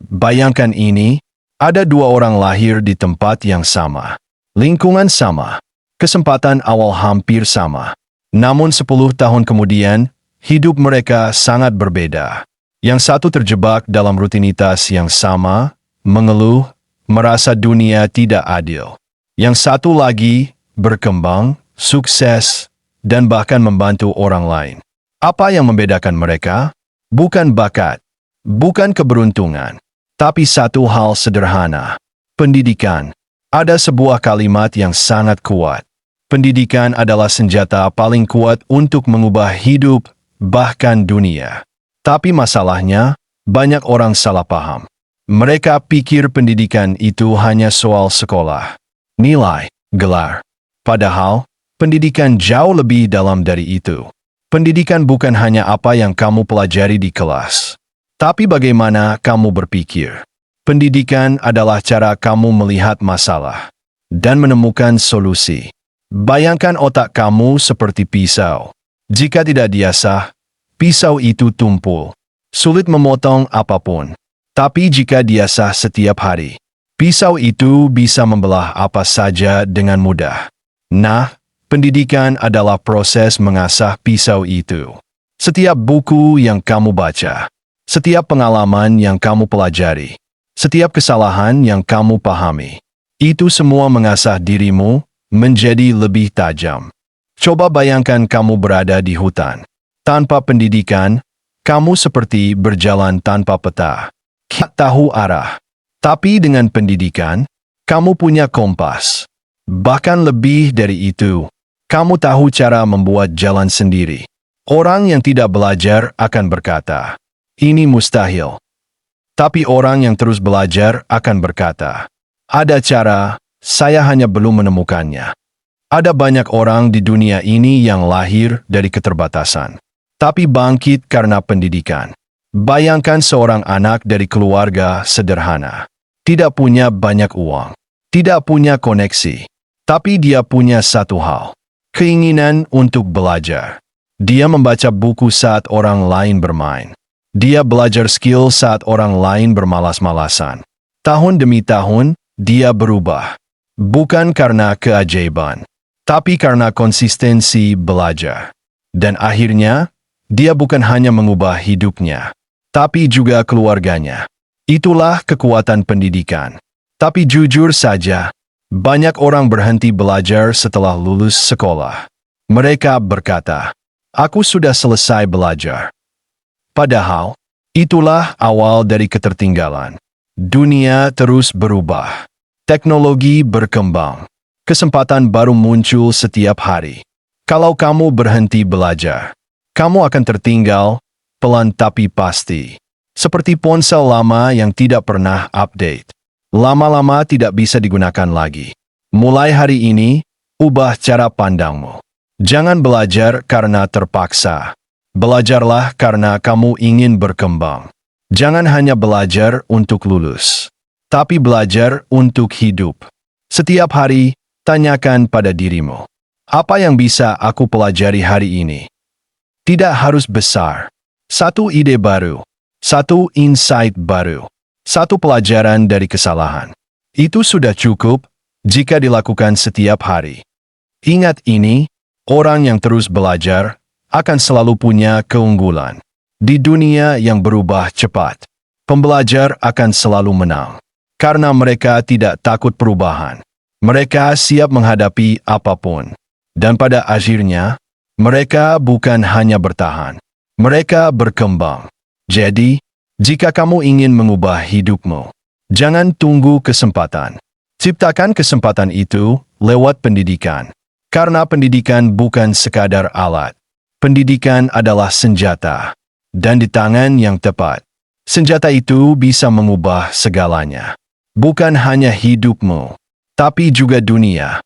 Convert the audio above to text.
Bayangkan ini, ada dua orang lahir di tempat yang sama. Lingkungan sama. Kesempatan awal hampir sama. Namun 10 tahun kemudian, hidup mereka sangat berbeda. Yang satu terjebak dalam rutinitas yang sama, mengeluh, merasa dunia tidak adil. Yang satu lagi berkembang, sukses, dan bahkan membantu orang lain. Apa yang membedakan mereka? Bukan bakat, bukan keberuntungan, tapi satu hal sederhana. Pendidikan. Ada sebuah kalimat yang sangat kuat. Pendidikan adalah senjata paling kuat untuk mengubah hidup, bahkan dunia. Tapi masalahnya, banyak orang salah paham. Mereka pikir pendidikan itu hanya soal sekolah, nilai, gelar. Padahal, pendidikan jauh lebih dalam dari itu. Pendidikan bukan hanya apa yang kamu pelajari di kelas, tapi bagaimana kamu berpikir. Pendidikan adalah cara kamu melihat masalah dan menemukan solusi. Bayangkan otak kamu seperti pisau. Jika tidak diasah, pisau itu tumpul. Sulit memotong apapun. Tapi jika diasah setiap hari, pisau itu bisa membelah apa saja dengan mudah. Nah, pendidikan adalah proses mengasah pisau itu. Setiap buku yang kamu baca, setiap pengalaman yang kamu pelajari, setiap kesalahan yang kamu pahami, itu semua mengasah dirimu menjadi lebih tajam. Coba bayangkan kamu berada di hutan. Tanpa pendidikan, kamu seperti berjalan tanpa peta. Tak tahu arah. Tapi dengan pendidikan, kamu punya kompas. Bahkan lebih dari itu, kamu tahu cara membuat jalan sendiri. Orang yang tidak belajar akan berkata, "Ini mustahil." Tapi orang yang terus belajar akan berkata, "Ada cara, saya hanya belum menemukannya." Ada banyak orang di dunia ini yang lahir dari keterbatasan, tapi bangkit karena pendidikan. Bayangkan seorang anak dari keluarga sederhana. Tidak punya banyak uang, tidak punya koneksi, tapi dia punya satu hal, keinginan untuk belajar. Dia membaca buku saat orang lain bermain. Dia belajar skill saat orang lain bermalas-malasan. Tahun demi tahun, dia berubah. Bukan karena keajaiban, tapi karena konsistensi belajar. Dan akhirnya, dia bukan hanya mengubah hidupnya, tapi juga keluarganya. Itulah kekuatan pendidikan. Tapi jujur saja, banyak orang berhenti belajar setelah lulus sekolah. Mereka berkata, "Aku sudah selesai belajar." Padahal, itulah awal dari ketertinggalan. Dunia terus berubah. Teknologi berkembang. Kesempatan baru muncul setiap hari. Kalau kamu berhenti belajar, kamu akan tertinggal, pelan tapi pasti. Seperti ponsel lama yang tidak pernah update. Lama-lama tidak bisa digunakan lagi. Mulai hari ini, ubah cara pandangmu. Jangan belajar karena terpaksa. Belajarlah karena kamu ingin berkembang. Jangan hanya belajar untuk lulus, tapi belajar untuk hidup. Setiap hari, tanyakan pada dirimu, apa yang bisa aku pelajari hari ini? Tidak harus besar. Satu ide baru, satu insight baru, satu pelajaran dari kesalahan. Itu sudah cukup jika dilakukan setiap hari. Ingat ini, orang yang terus belajar akan selalu punya keunggulan. Di dunia yang berubah cepat, pembelajar akan selalu menang. Karena mereka tidak takut perubahan. Mereka siap menghadapi apapun. Dan pada akhirnya, mereka bukan hanya bertahan. Mereka berkembang. Jadi, jika kamu ingin mengubah hidupmu, jangan tunggu kesempatan. Ciptakan kesempatan itu lewat pendidikan. Karena pendidikan bukan sekadar alat. Pendidikan adalah senjata. Dan di tangan yang tepat, senjata itu bisa mengubah segalanya. Bukan hanya hidupmu, tapi juga dunia.